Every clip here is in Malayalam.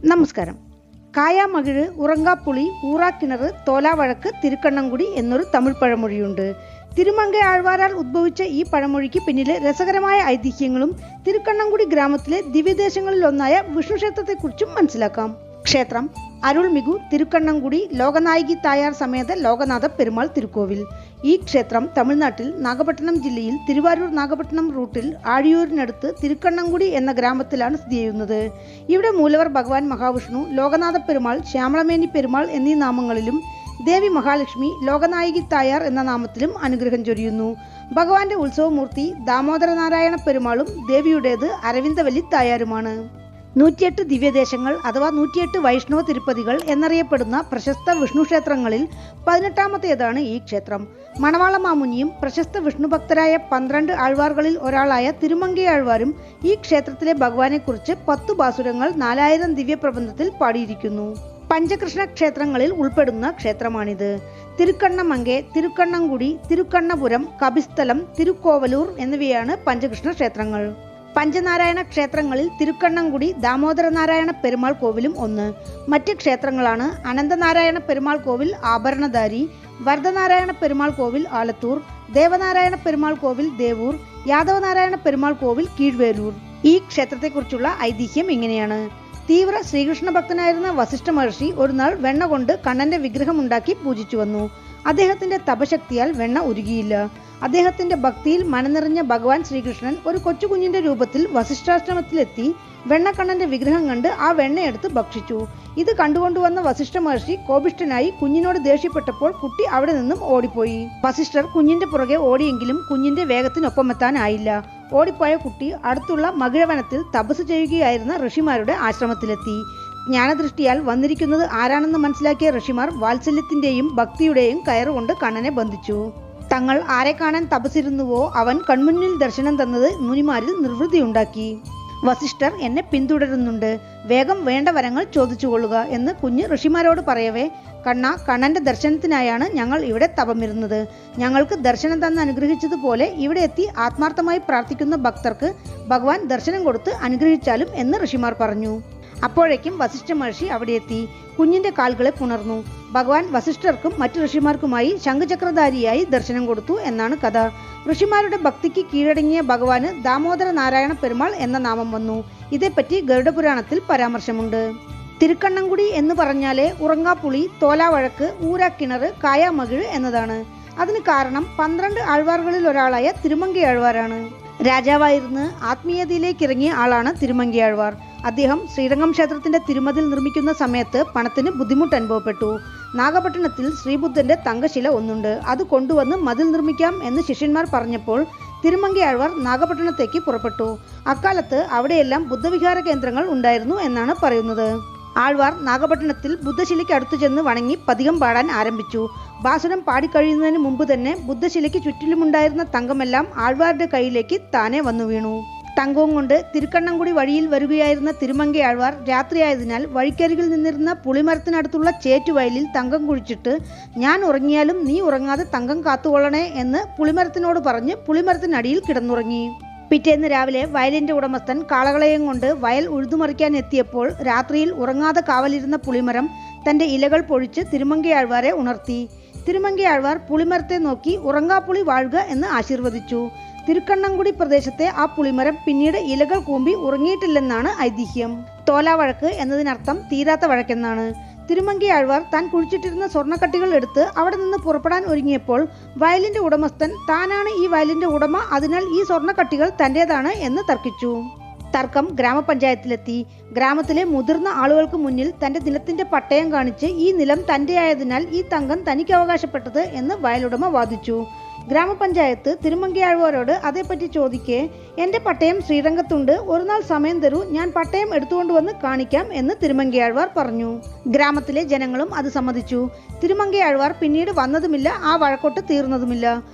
നമസ്കാരം. കായാമകിഴ്, ഉറങ്ങാപ്പുളി, ഊറാക്കിണറ്, തോലാവഴക്ക്, തിരുക്കണ്ണംകുടി എന്നൊരു തമിഴ് പഴമൊഴിയുണ്ട്. തിരുമങ്കൈ ആഴ്വാരാൽ ഉദ്ഭവിച്ച ഈ പഴമൊഴിക്ക് പിന്നിലെ രസകരമായ ഐതിഹ്യങ്ങളും തിരുക്കണ്ണംകുടി ഗ്രാമത്തിലെ ദിവ്യദേശങ്ങളിലൊന്നായ വിഷ്ണു ക്ഷേത്രത്തെക്കുറിച്ചും മനസ്സിലാക്കാം. ക്ഷേത്രം അരുൾമിகு തിരുക്കണ്ണംകുടി ലോകനായകി തായാർ സമേത ലോകനാഥ പെരുമാൾ തിരുക്കോവിൽ. ഈ ക്ഷേത്രം തമിഴ്നാട്ടിൽ നാഗപട്ടണം ജില്ലയിൽ തിരുവാരൂർ നാഗപട്ടണം റൂട്ടിൽ ആഴിയൂരിനടുത്ത് തിരുക്കണ്ണംകുടി എന്ന ഗ്രാമത്തിലാണ് സ്ഥിതി ചെയ്യുന്നത്. ഇവിടെ മൂലവർ ഭഗവാൻ മഹാവിഷ്ണു, ലോകനാഥ പെരുമാൾ, ശ്യാമളമേനി പെരുമാൾ എന്നീ നാമങ്ങളിലും ദേവി മഹാലക്ഷ്മി, ലോകനായകി തായാർ എന്ന നാമത്തിലും അനുഗ്രഹം ചൊരിയുന്നു. ഭഗവാന്റെ ഉത്സവമൂർത്തി ദാമോദരനാരായണ പെരുമാളും ദേവിയുടേത് അരവിന്ദവല്ലി തായാരുമാണ്. 108 ദിവ്യദേശങ്ങൾ അഥവാ 108 വൈഷ്ണവ തിരുപ്പതികൾ എന്നറിയപ്പെടുന്ന പ്രശസ്ത വിഷ്ണു ക്ഷേത്രങ്ങളിൽ 18ാമത്തേതാണ് ഈ ക്ഷേത്രം. മണവാള മാമുനിയും പ്രശസ്ത വിഷ്ണുഭക്തരായ 12 ആഴ്വാറുകളിൽ ഒരാളായ തിരുമങ്കൈ ആഴ്വാരും ഈ ക്ഷേത്രത്തിലെ ഭഗവാനെക്കുറിച്ച് 10 ബാസുരങ്ങൾ 4000 ദിവ്യപ്രബന്ധത്തിൽ പാടിയിരിക്കുന്നു. പഞ്ചകൃഷ്ണ ക്ഷേത്രങ്ങളിൽ ഉൾപ്പെടുന്ന ക്ഷേത്രമാണിത്. തിരുക്കണ്ണമങ്കൈ, തിരുക്കണ്ണംകുടി, തിരുക്കണ്ണപുരം, കപിസ്ഥലം, തിരുക്കോവലൂർ എന്നിവയാണ് പഞ്ചകൃഷ്ണ ക്ഷേത്രങ്ങൾ. പഞ്ചനാരായണ ക്ഷേത്രങ്ങളിൽ തിരുക്കണ്ണംകുടി ദാമോദരനാരായണ പെരുമാൾ കോവിലും ഒന്ന്. മറ്റ് ക്ഷേത്രങ്ങളാണ് അനന്തനാരായണ പെരുമാൾ കോവിൽ ആഭരണധാരി, വരദനാരായണ പെരുമാൾ കോവിൽ ആലത്തൂർ, ദേവനാരായണ പെരുമാൾ കോവിൽ ദേവൂർ, യാദവനാരായണ പെരുമാൾ കോവിൽ കീഴ്വേലൂർ. ഈ ക്ഷേത്രത്തെക്കുറിച്ചുള്ള ഐതിഹ്യം ഇങ്ങനെയാണ്. തീവ്ര ശ്രീകൃഷ്ണ ഭക്തനായിരുന്ന വസിഷ്ഠ മഹർഷി ഒരു നാൾ വെണ്ണ കൊണ്ട് കണ്ണന്റെ വിഗ്രഹമുണ്ടാക്കി പൂജിച്ചു വന്നു. അദ്ദേഹത്തിന്റെ തപശക്തിയാൽ വെണ്ണ ഉരുകിയില്ല. അദ്ദേഹത്തിന്റെ ഭക്തിയിൽ മനനിറഞ്ഞ ഭഗവാൻ ശ്രീകൃഷ്ണൻ ഒരു കൊച്ചുകുഞ്ഞിന്റെ രൂപത്തിൽ വസിഷ്ഠാശ്രമത്തിലെത്തി വെണ്ണക്കണ്ണന്റെ വിഗ്രഹം കണ്ട് ആ വെണ്ണയെടുത്ത് ഭക്ഷിച്ചു. ഇത് കണ്ടുകൊണ്ടുവന്ന വസിഷ്ഠ മഹർഷി കോപിഷ്ഠനായി കുഞ്ഞിനോട് ദേഷ്യപ്പെട്ടപ്പോൾ കുട്ടി അവിടെ നിന്നും ഓടിപ്പോയി. വസിഷ്ഠർ കുഞ്ഞിന്റെ പുറകെ ഓടിയെങ്കിലും കുഞ്ഞിന്റെ വേഗത്തിനൊപ്പമെത്താനായില്ല. ഓടിപ്പോയ കുട്ടി അടുത്തുള്ള മകിഴവനത്തിൽ തപസ് ചെയ്യുകയായിരുന്ന ഋഷിമാരുടെ ആശ്രമത്തിലെത്തി. ജ്ഞാനദൃഷ്ടിയാൽ വന്നിരിക്കുന്നത് ആരാണെന്ന് മനസ്സിലാക്കിയ ഋഷിമാർ വാത്സല്യത്തിന്റെയും ഭക്തിയുടെയും കയറുകൊണ്ട് കണ്ണനെ ബന്ധിച്ചു. തങ്ങൾ ആരെ കാണാൻ തപസിരുന്നുവോ അവൻ കൺമുന്നിൽ ദർശനം തന്നത് മുനിമാരിൽ നിർവൃതിയുണ്ടാക്കി. വസിഷ്ഠർ എന്നെ പിന്തുടരുന്നുണ്ട്, വേഗം വേണ്ട വരങ്ങൾ ചോദിച്ചുകൊള്ളുക എന്ന് കുഞ്ഞ് ഋഷിമാരോട് പറയവേ, കണ്ണന്റെ ദർശനത്തിനായാണ് ഞങ്ങൾ ഇവിടെ തപമിരുന്നത്. ഞങ്ങൾക്ക് ദർശനം തന്ന് അനുഗ്രഹിച്ചതുപോലെ ഇവിടെ എത്തി ആത്മാർത്ഥമായി പ്രാർത്ഥിക്കുന്ന ഭക്തർക്ക് ഭഗവാൻ ദർശനം കൊടുത്ത് അനുഗ്രഹിച്ചാലും എന്ന് ഋഷിമാർ പറഞ്ഞു. അപ്പോഴേക്കും വസിഷ്ഠ മഹർഷി അവിടെ എത്തി കുഞ്ഞിന്റെ കാൽകളെ പുണർന്നു. ഭഗവാൻ വസിഷ്ഠർക്കും മറ്റു ഋഷിമാർക്കുമായി ശംഖചക്രധാരിയായി ദർശനം കൊടുത്തു എന്നാണ് കഥ. ഋഷിമാരുടെ ഭക്തിക്ക് കീഴടങ്ങിയ ഭഗവാന് ദാമോദര നാരായണ പെരുമാൾ എന്ന നാമം വന്നു. ഇതേപ്പറ്റി ഗരുഡപുരാണത്തിൽ പരാമർശമുണ്ട്. തിരുക്കണ്ണംകുടി എന്ന് പറഞ്ഞാലേ ഉറങ്ങാപ്പുളി, തോലാവഴക്ക്, ഊരാക്കിണറ്, കായാമകിഴ് എന്നതാണ്. അതിന് കാരണം 12 ആഴ്വാറുകളിൽ ഒരാളായ തിരുമങ്കൈ ആഴ്വാരാണ്. രാജാവായിരുന്ന് ആത്മീയതയിലേക്ക് ഇറങ്ങിയ ആളാണ് തിരുമങ്കൈ ആഴ്വാർ. അദ്ദേഹം ശ്രീരംഗം ക്ഷേത്രത്തിന്റെ തിരുമതിൽ നിർമ്മിക്കുന്ന സമയത്ത് പണത്തിന് ബുദ്ധിമുട്ട് അനുഭവപ്പെട്ടു. നാഗപട്ടണത്തിൽ ശ്രീബുദ്ധന്റെ തങ്കശില ഒന്നുണ്ട്, അത് കൊണ്ടുവന്ന് മതിൽ നിർമ്മിക്കാം എന്ന് ശിഷ്യന്മാർ പറഞ്ഞപ്പോൾ തിരുമങ്കൈ ആഴ്വാർ നാഗപട്ടണത്തേക്ക് പുറപ്പെട്ടു. അക്കാലത്ത് അവിടെയെല്ലാം ബുദ്ധവിഹാര കേന്ദ്രങ്ങൾ ഉണ്ടായിരുന്നു എന്നാണ് പറയുന്നത്. ആഴ്വാർ നാഗപട്ടണത്തിൽ ബുദ്ധശിലയ്ക്ക് അടുത്തു ചെന്ന് വണങ്ങി പതികം പാടാൻ ആരംഭിച്ചു. ബാസുരം പാടിക്കഴിയുന്നതിന് മുമ്പ് തന്നെ ബുദ്ധശിലയ്ക്ക് ചുറ്റിലുമുണ്ടായിരുന്ന തങ്കമെല്ലാം ആഴ്വാരുടെ കയ്യിലേക്ക് താനെ വന്നു വീണു. തങ്കവും കൊണ്ട് തിരുക്കണ്ണംകുടി വഴിയിൽ വരികയായിരുന്ന തിരുമങ്കൈ ആഴ്വാർ രാത്രിയായതിനാൽ വഴിക്കരികിൽ നിന്നിരുന്ന പുളിമരത്തിനടുത്തുള്ള ചേറ്റുവയലിൽ തങ്കം കുഴിച്ചിട്ട് ഞാൻ ഉറങ്ങിയാലും നീ ഉറങ്ങാതെ തങ്കം കാത്തുകൊള്ളണേ എന്ന് പുളിമരത്തിനോട് പറഞ്ഞ് പുളിമരത്തിനടിയിൽ കിടന്നുറങ്ങി. പിറ്റേന്ന് രാവിലെ വയലിന്റെ ഉടമസ്ഥൻ കാളകളെയും കൊണ്ട് വയൽ ഉഴുതുമറിക്കാൻ എത്തിയപ്പോൾ രാത്രിയിൽ ഉറങ്ങാതെ കാവലിരുന്ന പുളിമരം തന്റെ ഇലകൾ പൊഴിച്ച് തിരുമങ്കൈ ആഴ്വാരെ ഉണർത്തി. തിരുമങ്കൈ ആഴ്വാർ പുളിമരത്തെ നോക്കി ഉറങ്ങാപ്പുളി വാഴുക എന്ന് ആശീർവദിച്ചു. തിരുക്കണ്ണംകുടി പ്രദേശത്തെ ആ പുളിമരം പിന്നീട് ഇലകൾ കൂമ്പി ഉറങ്ങിയിട്ടില്ലെന്നാണ് ഐതിഹ്യം. തോലാവഴക്ക് എന്നതിനർത്ഥം തീരാത്ത വഴക്കെന്നാണ്. തിരുമങ്കൈ ആഴ്വാർ താൻ കുഴിച്ചിട്ടിരുന്ന സ്വർണ്ണക്കട്ടികൾ എടുത്ത് അവിടെ നിന്ന് പുറപ്പെടാൻ ഒരുങ്ങിയപ്പോൾ വയലിന്റെ ഉടമസ്ഥൻ താനാണ് ഈ വയലിന്റെ ഉടമ, അതിനാൽ ഈ സ്വർണ്ണക്കട്ടികൾ തന്റേതാണ് എന്ന് തർക്കിച്ചു. തർക്കം ഗ്രാമപഞ്ചായത്തിലെത്തി. ഗ്രാമത്തിലെ മുതിർന്ന ആളുകൾക്ക് മുന്നിൽ തന്റെ നിലത്തിന്റെ പട്ടയം കാണിച്ച് ഈ നിലം തന്റെയായതിനാൽ ഈ തങ്കം തനിക്ക് അവകാശപ്പെട്ടത് എന്ന് വയലുടമ വാദിച്ചു. ഗ്രാമപഞ്ചായത്ത് തിരുമങ്കൈ ആഴ്വാരോട് അതേപ്പറ്റി ചോദിക്കെ, എന്റെ പട്ടയം ശ്രീരംഗത്തുണ്ട്, ഒരു നാൾ സമയം തരൂ, ഞാൻ പട്ടയം എടുത്തുകൊണ്ടുവന്ന് കാണിക്കാം എന്ന് തിരുമങ്കൈ ആഴ്വാർ പറഞ്ഞു. ഗ്രാമത്തിലെ ജനങ്ങളും അത് സമ്മതിച്ചു. തിരുമങ്കൈ ആഴ്വാർ പിന്നീട് വന്നതുമില്ല, ആ വഴക്കൊട്ട് തീർന്നതുമില്ല.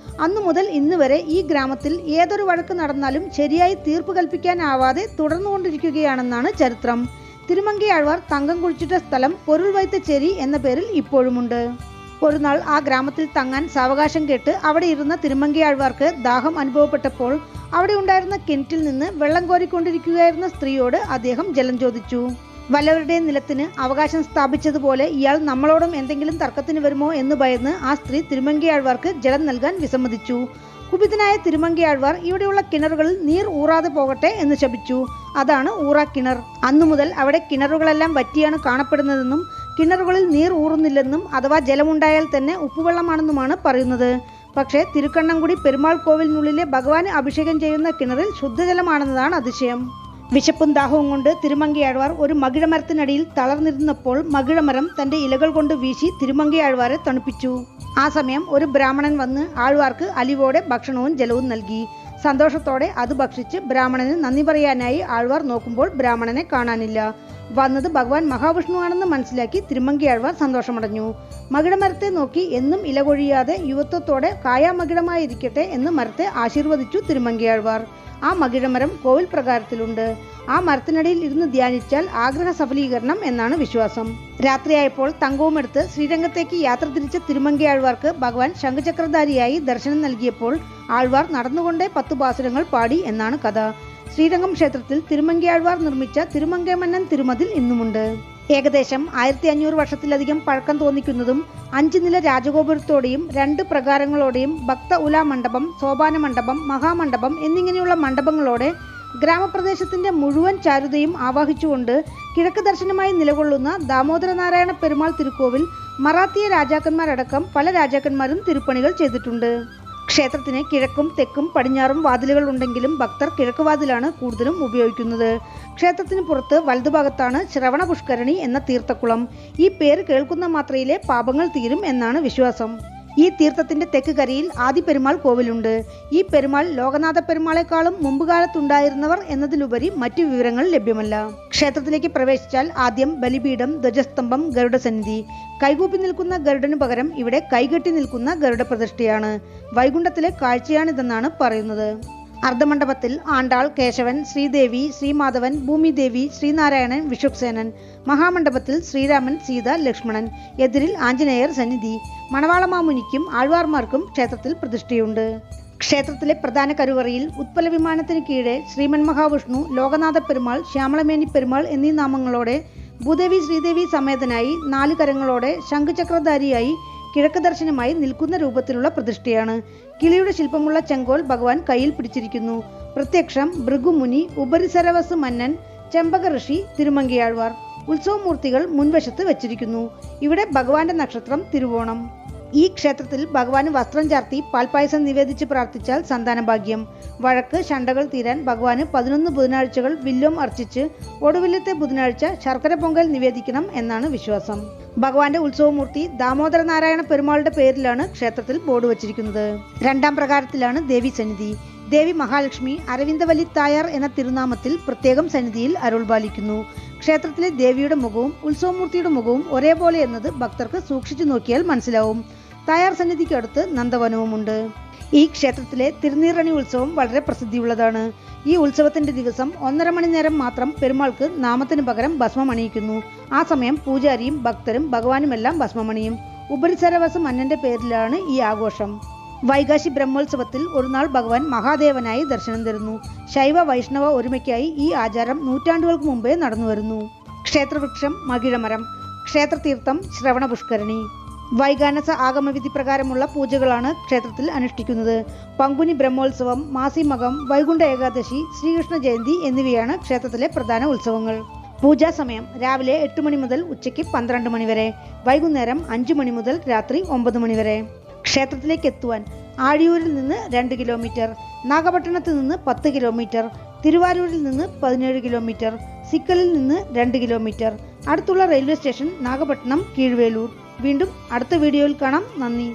അന്നു മുതൽ ഇന്ന് വരെ ഈ ഗ്രാമത്തിൽ ഏതൊരു വഴക്ക് നടന്നാലും ശരിയായി തീർപ്പ് കൽപ്പിക്കാനാവാതെ തുടർന്നുകൊണ്ടിരിക്കുകയാണെന്നാണ് ചരിത്രം. തിരുമങ്കൈ ആഴ്വാർ തങ്കം കുഴിച്ചിട്ട സ്ഥലം പൊരുൾ വൈത്തച്ചേരി എന്ന പേരിൽ ഇപ്പോഴുമുണ്ട്. ഒരു നാൾ ആ ഗ്രാമത്തിൽ തങ്ങാൻ സാവകാശം കേട്ട് അവിടെ ഇരുന്ന തിരുമങ്കയാഴ്വാർക്ക് ദാഹം അനുഭവപ്പെട്ടപ്പോൾ അവിടെ ഉണ്ടായിരുന്ന കിണറ്റിൽ നിന്ന് വെള്ളം കോരിക്കൊണ്ടിരിക്കുകയായിരുന്ന സ്ത്രീയോട് അദ്ദേഹം ജലം ചോദിച്ചു. വല്ലവരുടെയും നിലത്തിന് അവകാശം സ്ഥാപിച്ചതുപോലെ ഇയാൾ നമ്മളോടും എന്തെങ്കിലും തർക്കത്തിന് വരുമോ എന്ന് ഭയന്ന് ആ സ്ത്രീ തിരുമങ്കയാഴ്വാർക്ക് ജലം നൽകാൻ വിസമ്മതിച്ചു. കുപിതനായ തിരുമങ്കയാഴ്വാർ ഇവിടെയുള്ള കിണറുകളിൽ നീർ ഊറാതെ പോകട്ടെ എന്ന് ശപിച്ചു. അതാണ് ഊറാക്കിണർ. അന്നു മുതൽ അവിടെ കിണറുകളെല്ലാം വറ്റിയാണ് കാണപ്പെടുന്നതെന്നും കിണറുകളിൽ നീർ ഊറുന്നില്ലെന്നും അഥവാ ജലമുണ്ടായാൽ തന്നെ ഉപ്പുവെള്ളമാണെന്നുമാണ് പറയുന്നത്. പക്ഷേ തിരുക്കണ്ണംകുടി പെരുമാൾ കോവിലിനുള്ളിലെ ഭഗവാന് അഭിഷേകം ചെയ്യുന്ന കിണറിൽ ശുദ്ധജലമാണെന്നതാണ് അതിശയം. വിശപ്പും ദാഹവും കൊണ്ട് തിരുമങ്കയാഴ്വാർ ഒരു മകിഴമരത്തിനടിയിൽ തളർന്നിരുന്നപ്പോൾ മകിഴമരം തന്റെ ഇലകൾ കൊണ്ട് വീശി തിരുമങ്കയാഴ്വാരെ തണുപ്പിച്ചു. ആ സമയം ഒരു ബ്രാഹ്മണൻ വന്ന് ആഴ്വാർക്ക് അലിവോടെ ഭക്ഷണവും ജലവും നൽകി. സന്തോഷത്തോടെ അത് ഭക്ഷിച്ച് ബ്രാഹ്മണന് നന്ദി പറയാനായി ആഴ്വാർ നോക്കുമ്പോൾ ബ്രാഹ്മണനെ കാണാനില്ല. വന്നത് ഭഗവാൻ മഹാവിഷ്ണുവാണെന്ന് മനസ്സിലാക്കി തിരുമങ്കയാഴ്വാർ സന്തോഷമടഞ്ഞു. മകിഴമരത്തെ നോക്കി എന്നും ഇല കൊഴിയാതെ യുവത്വത്തോടെ കായാമകിഴമായിരിക്കട്ടെ എന്ന് മരത്തെ ആശീർവദിച്ചു തിരുമങ്കയാഴ്വാർ. ആ മകിഴമരം കോവിൽ പ്രകാരത്തിലുണ്ട്. ആ മരത്തിനടിയിൽ ഇരുന്ന് ധ്യാനിച്ചാൽ ആഗ്രഹ സഫലീകരണം എന്നാണ് വിശ്വാസം. രാത്രിയായപ്പോൾ തങ്കവുമെടുത്ത് ശ്രീരംഗത്തേക്ക് യാത്ര തിരിച്ച തിരുമങ്കയാഴ്വാർക്ക് ഭഗവാൻ ശംഖചക്രധാരിയായി ദർശനം നൽകിയപ്പോൾ ആഴ്വാർ നടന്നുകൊണ്ടേ 10 പാസുരങ്ങൾ പാടി എന്നാണ് കഥ. ശ്രീരംഗം ക്ഷേത്രത്തിൽ തിരുമങ്കയാഴ്വാർ നിർമ്മിച്ച തിരുമങ്കൈമന്നൻ തിരുമതിൽ ഇന്നുമുണ്ട്. ഏകദേശം 1500 വർഷത്തിലധികം പഴക്കം തോന്നിക്കുന്നതും 5 നില രാജഗോപുരത്തോടെയും 2 പ്രകാരങ്ങളോടെയും ഭക്ത ഉലാ മണ്ഡപം, സോപാന മണ്ഡപം, മഹാമണ്ഡപം എന്നിങ്ങനെയുള്ള മണ്ഡപങ്ങളോടെ ഗ്രാമപ്രദേശത്തിന്റെ മുഴുവൻ ചാരുതയും ആവാഹിച്ചുകൊണ്ട് കിഴക്ക് ദർശനമായി നിലകൊള്ളുന്ന ദാമോദരനാരായണ പെരുമാൾ തിരുക്കോവിൽ മറാത്തിയ രാജാക്കന്മാരടക്കം പല രാജാക്കന്മാരും തിരുപ്പണികൾ ചെയ്തിട്ടുണ്ട്. ക്ഷേത്രത്തിന് കിഴക്കും തെക്കും പടിഞ്ഞാറും വാതിലുകൾ ഉണ്ടെങ്കിലും ഭക്തർ കിഴക്ക് വാതിലാണ് കൂടുതലും ഉപയോഗിക്കുന്നത്. ക്ഷേത്രത്തിന് പുറത്ത് വലതുഭാഗത്താണ് ശ്രവണ പുഷ്കരണി എന്ന തീർത്ഥക്കുളം. ഈ പേര് കേൾക്കുന്ന മാത്രയിലെ പാപങ്ങൾ തീരും എന്നാണ് വിശ്വാസം. ഈ തീർത്ഥത്തിന്റെ തെക്ക് കരയിൽ ആദി പെരുമാൾ കോവിലുണ്ട്. ഈ പെരുമാൾ ലോകനാഥ പെരുമാളെക്കാളും മുമ്പ് കാലത്തുണ്ടായിരുന്നവർ എന്നതിലുപരി മറ്റു വിവരങ്ങൾ ലഭ്യമല്ല. ക്ഷേത്രത്തിലേക്ക് പ്രവേശിച്ചാൽ ആദ്യം ബലിപീഠം, ധ്വജസ്തംഭം, ഗരുഡസന്നിധി. കൈകൂപ്പി നിൽക്കുന്ന ഗരുഡനു പകരം ഇവിടെ കൈകെട്ടി നിൽക്കുന്ന ഗരുഡ പ്രതിഷ്ഠയാണ്. വൈകുണ്ഠത്തിലെ കാഴ്ചയാണിതെന്നാണ് പറയുന്നത്. അർദ്ധമണ്ഡപത്തിൽ ആണ്ടാൾ, കേശവൻ, ശ്രീദേവി, ശ്രീമാധവൻ, ഭൂമിദേവി, ശ്രീനാരായണൻ, വിഷുക്സേനൻ. മഹാമണ്ഡപത്തിൽ ശ്രീരാമൻ, സീത, ലക്ഷ്മണൻ. എതിരിൽ ആഞ്ജനേയർ സന്നിധി. മണവാളമാമുനിക്കും ആഴ്വാർമാർക്കും ക്ഷേത്രത്തിൽ പ്രതിഷ്ഠയുണ്ട്. ക്ഷേത്രത്തിലെ പ്രധാന കരുവറയിൽ ഉത്പല വിമാനത്തിന് കീഴെ ശ്രീമൻ മഹാവിഷ്ണു, ലോകനാഥ പെരുമാൾ, ശ്യാമളമേനി പെരുമാൾ എന്നീ നാമങ്ങളോടെ ഭൂദേവി ശ്രീദേവി സമേതനായി 4 കരങ്ങളോടെ ശംഖചക്രധാരിയായി കിഴക്ക് ദർശനമായി നിൽക്കുന്ന രൂപത്തിലുള്ള പ്രതിഷ്ഠയാണ്. കിളിയുടെ ശില്പമുള്ള ചെങ്കോൽ ഭഗവാൻ കയ്യിൽ പിടിച്ചിരിക്കുന്നു. പ്രത്യക്ഷം ഭൃഗുമുനി, ഉപരിസരവസ് മന്നൻ, ചെമ്പക ഋഷി, തിരുമങ്കയാഴ്വാർ. ഉത്സവമൂർത്തികൾ മുൻവശത്ത് വെച്ചിരിക്കുന്നു. ഇവിടെ ഭഗവാന്റെ നക്ഷത്രം തിരുവോണം. ഈ ക്ഷേത്രത്തിൽ ഭഗവാന് വസ്ത്രം ചാർത്തി പാൽപ്പായസം നിവേദിച്ച് പ്രാർത്ഥിച്ചാൽ സന്താനഭാഗ്യം. വഴക്ക് ശണ്ടകൾ തീരാൻ ഭഗവാന് 11 ബുധനാഴ്ചകൾ വില്വം അർച്ചിച്ച് ഒടുവിലത്തെ ബുധനാഴ്ച ശർക്കര പൊങ്കൽ നിവേദിക്കണം എന്നാണ് വിശ്വാസം. ഭഗവാന്റെ ഉത്സവമൂർത്തി ദാമോദരനാരായണ പെരുമാളുടെ പേരിലാണ് ക്ഷേത്രത്തിൽ ബോർഡ് വച്ചിരിക്കുന്നത്. 2ാം പ്രകാരത്തിലാണ് ദേവി സന്നിധി. ദേവി മഹാലക്ഷ്മി അരവിന്ദവല്ലി തായാർ എന്ന തിരുനാമത്തിൽ പ്രത്യേകം സന്നിധിയിൽ അരുൾപാലിക്കുന്നു. ക്ഷേത്രത്തിലെ ദേവിയുടെ മുഖവും ഉത്സവമൂർത്തിയുടെ മുഖവും ഒരേപോലെ എന്നത് ഭക്തർക്ക് സൂക്ഷിച്ചു നോക്കിയാൽ മനസ്സിലാവും. തായാർ സന്നിധിക്ക് അടുത്ത് നന്ദവനവുമുണ്ട്. ഈ ക്ഷേത്രത്തിലെ തിരുനീറണി ഉത്സവം വളരെ പ്രസിദ്ധിയുള്ളതാണ്. ഈ ഉത്സവത്തിന്റെ ദിവസം 1.5 മണി നേരം മാത്രം പെരുമാൾക്ക് നാമത്തിന് പകരം ഭസ്മം അണിയിക്കുന്നു. ആ സമയം പൂജാരിയും ഭക്തരും ഭഗവാനുമെല്ലാം ഭസ്മമണിയും. ഉപരിസരവസ് മന്നന്റെ പേരിലാണ് ഈ ആഘോഷം. വൈകാശി ബ്രഹ്മോത്സവത്തിൽ ഒരു നാൾ ഭഗവാൻ മഹാദേവനായി ദർശനം തരുന്നു. ശൈവ വൈഷ്ണവ ഒരുമയ്ക്കായി ഈ ആചാരം നൂറ്റാണ്ടുകൾക്ക് മുമ്പേ നടന്നുവരുന്നു. ക്ഷേത്രവൃക്ഷം മകിഴമരം. ക്ഷേത്രതീർത്ഥം ശ്രവണ പുഷ്കരണി. വൈകാനസ ആഗമവിധി പ്രകാരമുള്ള പൂജകളാണ് ക്ഷേത്രത്തിൽ അനുഷ്ഠിക്കുന്നത്. പങ്കുനി ബ്രഹ്മോത്സവം, മാസിമകം, വൈകുണ്ഠ ഏകാദശി, ശ്രീകൃഷ്ണ ജയന്തി എന്നിവയാണ് ക്ഷേത്രത്തിലെ പ്രധാന ഉത്സവങ്ങൾ. പൂജാ സമയം രാവിലെ 8 മണി മുതൽ ഉച്ചയ്ക്ക് 12 മണി വരെ, വൈകുന്നേരം 5 മണി മുതൽ രാത്രി 9 മണി വരെ. ക്ഷേത്രത്തിലേക്ക് എത്തുവാൻ ആഴിയൂരിൽ നിന്ന് 2 കിലോമീറ്റർ, നാഗപട്ടണത്ത് നിന്ന് 10 കിലോമീറ്റർ, തിരുവാരൂരിൽ നിന്ന് 17 കിലോമീറ്റർ, സിക്കലിൽ നിന്ന് 2 കിലോമീറ്റർ. അടുത്തുള്ള റെയിൽവേ സ്റ്റേഷൻ നാഗപട്ടണം, കീഴ്വേലൂർ. വീണ്ടും അടുത്ത വീഡിയോയിൽ കാണാം. നന്ദി.